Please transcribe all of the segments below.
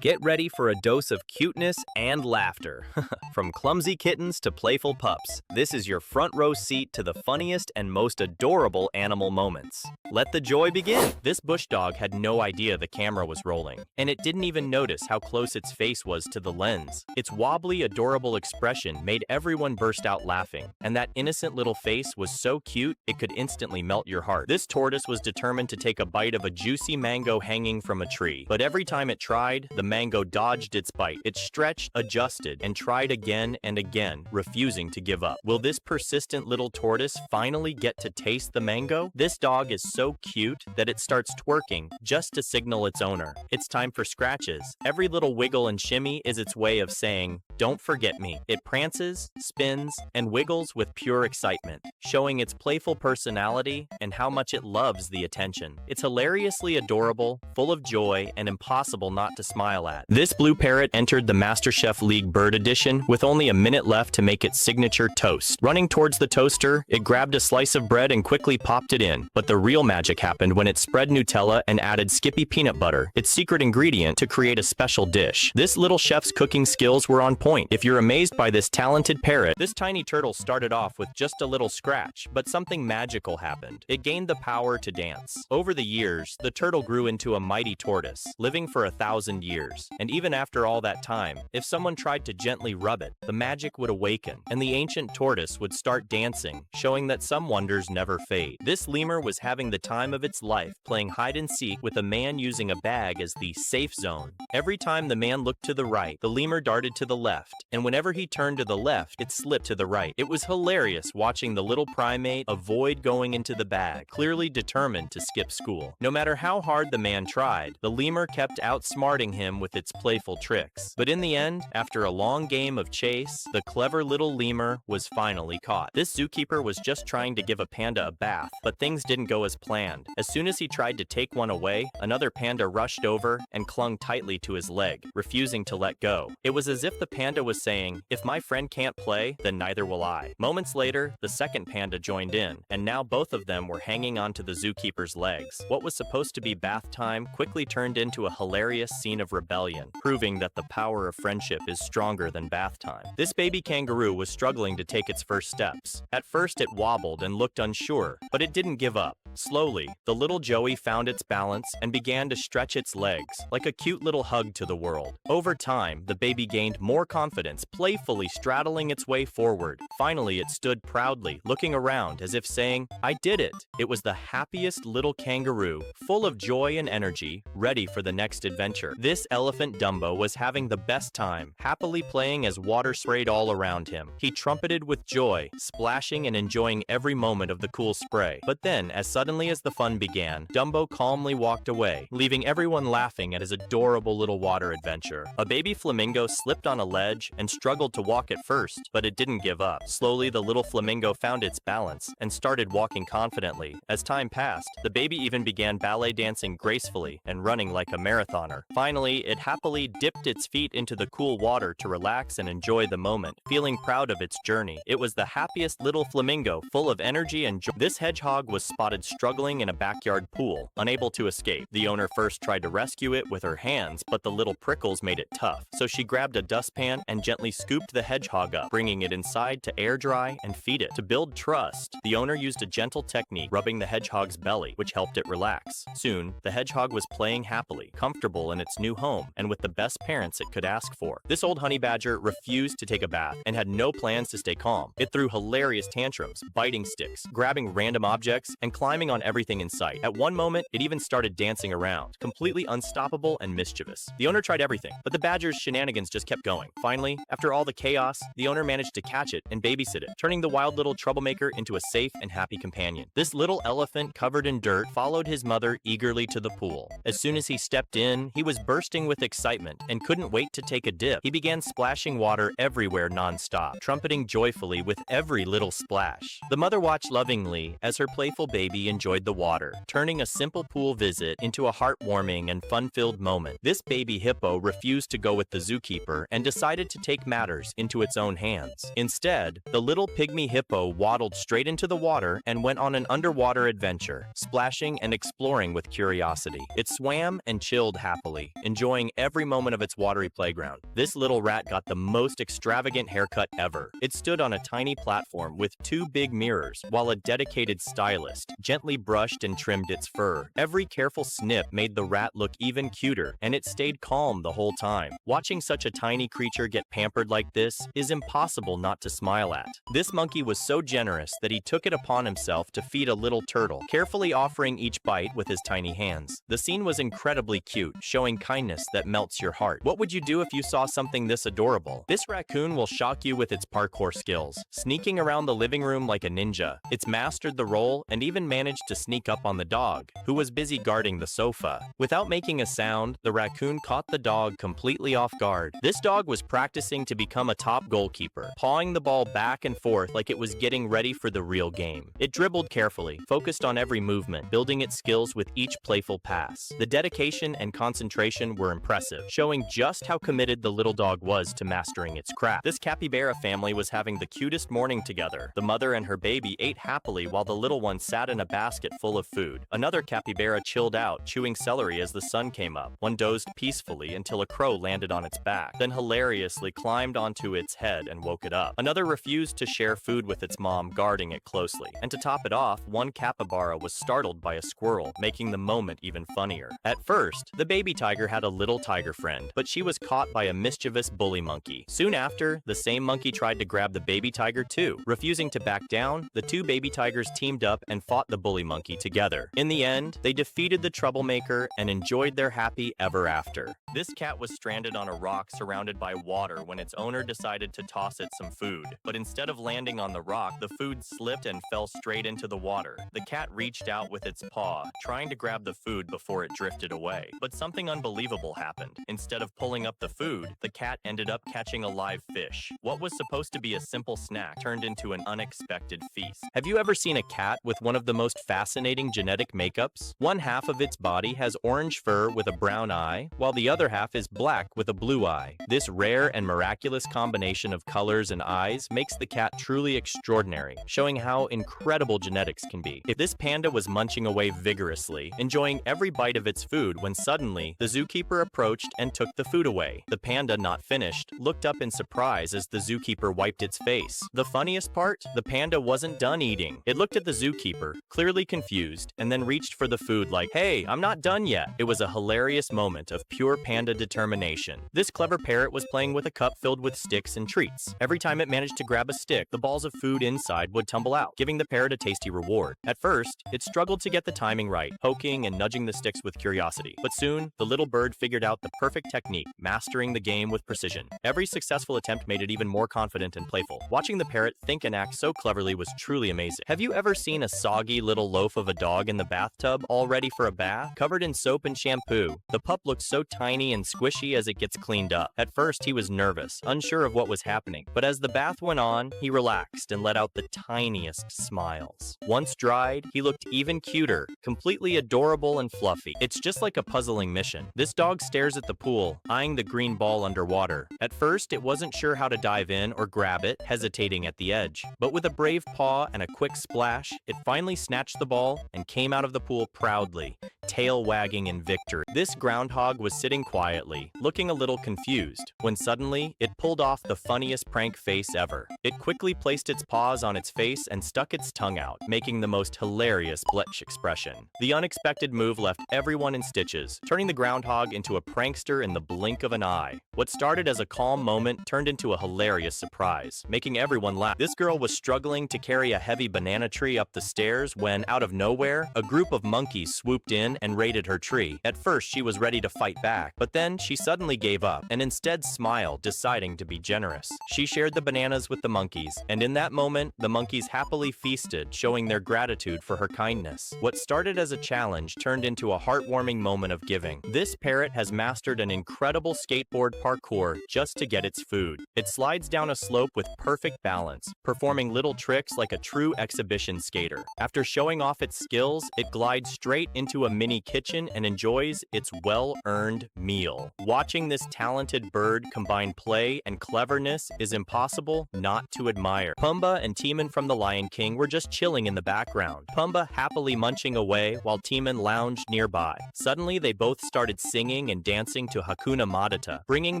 Get ready for a dose of cuteness and laughter. From clumsy kittens to playful pups, this is your front row seat to the funniest and most adorable animal moments. Let the joy begin! This bush dog had no idea the camera was rolling, and it didn't even notice how close its face was to the lens. Its wobbly, adorable expression made everyone burst out laughing, and that innocent little face was so cute it could instantly melt your heart. This tortoise was determined to take a bite of a juicy mango hanging from a tree, but every time it tried, the mango dodged its bite. It stretched, adjusted, and tried again and again, refusing to give up. Will this persistent little tortoise finally get to taste the mango? This dog is so cute that it starts twerking just to signal its owner. It's time for scratches. Every little wiggle and shimmy is its way of saying, "Don't forget me." It prances, spins, and wiggles with pure excitement, showing its playful personality and how much it loves the attention. It's hilariously adorable, full of joy, and impossible not to smile at. This blue parrot entered the MasterChef League Bird Edition with only a minute left to make its signature toast. Running towards the toaster, it grabbed a slice of bread and quickly popped it in. But the real magic happened when it spread Nutella and added Skippy peanut butter, its secret ingredient, to create a special dish. This little chef's cooking skills were on point. If you're amazed by this talented parrot, this tiny turtle started off with just a little scratch, but something magical happened. It gained the power to dance. Over the years, the turtle grew into a mighty tortoise, living for 1,000 years. And even after all that time, if someone tried to gently rub it, the magic would awaken, and the ancient tortoise would start dancing, showing that some wonders never fade. This lemur was having the time of its life, playing hide and seek with a man using a bag as the safe zone. Every time the man looked to the right, the lemur darted to the left, and whenever he turned to the left, it slipped to the right. It was hilarious watching the little primate avoid going into the bag, clearly determined to skip school. No matter how hard the man tried, the lemur kept outsmarting him with its playful tricks. But in the end, after a long game of chase, the clever little lemur was finally caught. This zookeeper was just trying to give a panda a bath, but things didn't go as planned. As soon as he tried to take one away, another panda rushed over and clung tightly to his leg, refusing to let go. It was as if the panda was saying, "If my friend can't play, then neither will I." Moments later, the second panda joined in, and now both of them were hanging onto the zookeeper's legs. What was supposed to be bath time quickly turned into a hilarious scene of rebellion, proving that the power of friendship is stronger than bath time. This baby kangaroo was struggling to take its first steps. At first, it wobbled and looked unsure, but it didn't give up. Slowly, the little Joey found its balance and began to stretch its legs, like a cute little hug to the world. Over time, the baby gained more confidence, playfully straddling its way forward. Finally, it stood proudly, looking around as if saying, "I did it." It was the happiest little kangaroo, full of joy and energy, ready for the next adventure. This elephant Dumbo was having the best time, happily playing as water sprayed all around him. He trumpeted with joy, splashing and enjoying every moment of the cool spray. But then, as suddenly as the fun began, Dumbo calmly walked away, leaving everyone laughing at his adorable little water adventure. A baby flamingo slipped on a ledge and struggled to walk at first, but it didn't give up. Slowly, the little flamingo found its balance and started walking confidently. As time passed, the baby even began ballet dancing gracefully and running like a marathoner. Finally, it happily dipped its feet into the cool water to relax and enjoy the moment, feeling proud of its journey. It was the happiest little flamingo, full of energy and joy. This hedgehog was spotted struggling in a backyard pool, unable to escape. The owner first tried to rescue it with her hands, but the little prickles made it tough. So she grabbed a dustpan and gently scooped the hedgehog up, bringing it inside to air dry and feed it. To build trust, the owner used a gentle technique, rubbing the hedgehog's belly, which helped it relax. Soon, the hedgehog was playing happily, comfortable in its new home, and with the best parents it could ask for. This old honey badger refused to take a bath and had no plans to stay calm. It threw hilarious tantrums, biting sticks, grabbing random objects, and climbing on everything in sight. At one moment, it even started dancing around, completely unstoppable and mischievous. The owner tried everything, but the badger's shenanigans just kept going. Finally, after all the chaos, the owner managed to catch it and babysit it, turning the wild little troublemaker into a safe and happy companion. This little elephant covered in dirt followed his mother eagerly to the pool. As soon as he stepped in, he was bursting with excitement and couldn't wait to take a dip. He began splashing water everywhere non-stop, trumpeting joyfully with every little splash. The mother watched lovingly as her playful baby enjoyed the water, turning a simple pool visit into a heartwarming and fun-filled moment. This baby hippo refused to go with the zookeeper and decided to take matters into its own hands. Instead, the little pygmy hippo waddled straight into the water and went on an underwater adventure, splashing and exploring with curiosity. It swam and chilled happily, enjoying enjoying every moment of its watery playground. This little rat got the most extravagant haircut ever. It stood on a tiny platform with two big mirrors, while a dedicated stylist gently brushed and trimmed its fur. Every careful snip made the rat look even cuter, and it stayed calm the whole time. Watching such a tiny creature get pampered like this is impossible not to smile at. This monkey was so generous that he took it upon himself to feed a little turtle, carefully offering each bite with his tiny hands. The scene was incredibly cute, showing kindness that melts your heart. What would you do if you saw something this adorable? This raccoon will shock you with its parkour skills, sneaking around the living room like a ninja. It's mastered the role and even managed to sneak up on the dog, who was busy guarding the sofa. Without making a sound, the raccoon caught the dog completely off guard. This dog was practicing to become a top goalkeeper, pawing the ball back and forth like it was getting ready for the real game. It dribbled carefully, focused on every movement, building its skills with each playful pass. The dedication and concentration were impressive, showing just how committed the little dog was to mastering its craft. This capybara family was having the cutest morning together. The mother and her baby ate happily while the little one sat in a basket full of food. Another capybara chilled out, chewing celery as the sun came up. One dozed peacefully until a crow landed on its back, then hilariously climbed onto its head and woke it up. Another refused to share food with its mom, guarding it closely. And to top it off, one capybara was startled by a squirrel, making the moment even funnier. At first, the baby tiger had a little tiger friend, but she was caught by a mischievous bully monkey. Soon after, the same monkey tried to grab the baby tiger too. Refusing to back down, the two baby tigers teamed up and fought the bully monkey together. In the end, they defeated the troublemaker and enjoyed their happy ever after. This cat was stranded on a rock surrounded by water when its owner decided to toss it some food. But instead of landing on the rock, the food slipped and fell straight into the water. The cat reached out with its paw, trying to grab the food before it drifted away. But something unbelievable happened. Instead of pulling up the food, the cat ended up catching a live fish. What was supposed to be a simple snack turned into an unexpected feast. Have you ever seen a cat with one of the most fascinating genetic makeups? One half of its body has orange fur with a brown eye, while the other half is black with a blue eye. This rare and miraculous combination of colors and eyes makes the cat truly extraordinary, showing how incredible genetics can be. If this panda was munching away vigorously, enjoying every bite of its food when suddenly the zookeeper approached and took the food away. The panda, not finished, looked up in surprise as the zookeeper wiped its face. The funniest part? The panda wasn't done eating. It looked at the zookeeper, clearly confused, and then reached for the food like, "Hey, I'm not done yet." It was a hilarious moment of pure panda determination. This clever parrot was playing with a cup filled with sticks and treats. Every time it managed to grab a stick, the balls of food inside would tumble out, giving the parrot a tasty reward. At first, it struggled to get the timing right, poking and nudging the sticks with curiosity. But soon, the little bird figured out the perfect technique, mastering the game with precision. Every successful attempt made it even more confident and playful. Watching the parrot think and act so cleverly was truly amazing. Have you ever seen a soggy little loaf of a dog in the bathtub, all ready for a bath? Covered in soap and shampoo, the pup looked so tiny and squishy as it gets cleaned up. At first, he was nervous, unsure of what was happening. But as the bath went on, he relaxed and let out the tiniest smiles. Once dried, he looked even cuter, completely adorable and fluffy. It's just like a puzzling mission. This dog stares at the pool, eyeing the green ball underwater. At first, it wasn't sure how to dive in or grab it, hesitating at the edge. But with a brave paw and a quick splash, it finally snatched the ball and came out of the pool proudly, tail wagging in victory. This groundhog was sitting quietly, looking a little confused, when suddenly, it pulled off the funniest prank face ever. It quickly placed its paws on its face and stuck its tongue out, making the most hilarious bletch expression. The unexpected move left everyone in stitches, turning the groundhog into a prankster in the blink of an eye. What started as a calm moment turned into a hilarious surprise, making everyone laugh. This girl was struggling to carry a heavy banana tree up the stairs when, out of nowhere, a group of monkeys swooped in and raided her tree. At first, she was ready to fight back, but then she suddenly gave up and instead smiled, deciding to be generous. She shared the bananas with the monkeys, and in that moment, the monkeys happily feasted, showing their gratitude for her kindness. What started as a challenge turned into a heartwarming moment of giving. This parrot has mastered an incredible skateboard parkour just to get its food. It slides down a slope with perfect balance, performing little tricks like a true exhibition skater. After showing off its skills, it glides straight into a mini kitchen and enjoys its well-earned meal. Watching this talented bird combine play and cleverness is impossible not to admire. Pumbaa and Timon from The Lion King were just chilling in the background, Pumbaa happily munching away while Timon lounged nearby. Suddenly, they both started singing playing and dancing to Hakuna Matata, bringing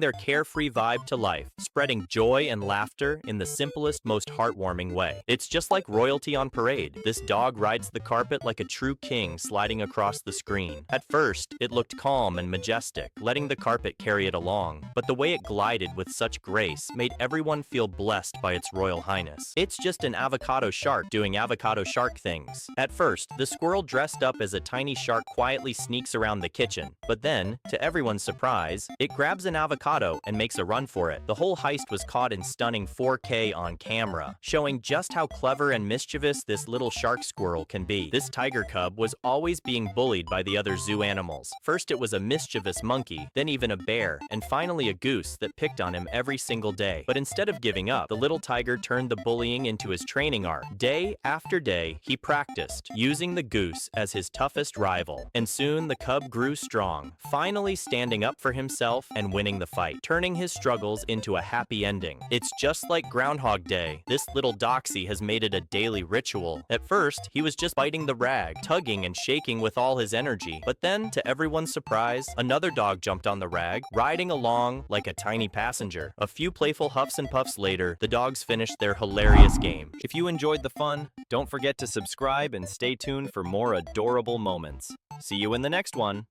their carefree vibe to life, spreading joy and laughter in the simplest, most heartwarming way. It's just like royalty on parade. This dog rides the carpet like a true king sliding across the screen. At first, it looked calm and majestic, letting the carpet carry it along, but the way it glided with such grace made everyone feel blessed by its royal highness. It's just an avocado shark doing avocado shark things. At first, the squirrel dressed up as a tiny shark quietly sneaks around the kitchen, but then, to everyone's surprise, it grabs an avocado and makes a run for it. The whole heist was caught in stunning 4K on camera, showing just how clever and mischievous this little shark squirrel can be. This tiger cub was always being bullied by the other zoo animals. First it was a mischievous monkey, then even a bear, and finally a goose that picked on him every single day. But instead of giving up, the little tiger turned the bullying into his training arc. Day after day, he practiced, using the goose as his toughest rival. And soon the cub grew strong, finally standing up for himself and winning the fight, turning his struggles into a happy ending. It's just like Groundhog Day. This little doxy has made it a daily ritual. At first, he was just biting the rag, tugging and shaking with all his energy. But then, to everyone's surprise, another dog jumped on the rag, riding along like a tiny passenger. A few playful huffs and puffs later, the dogs finished their hilarious game. If you enjoyed the fun, don't forget to subscribe and stay tuned for more adorable moments. See you in the next one.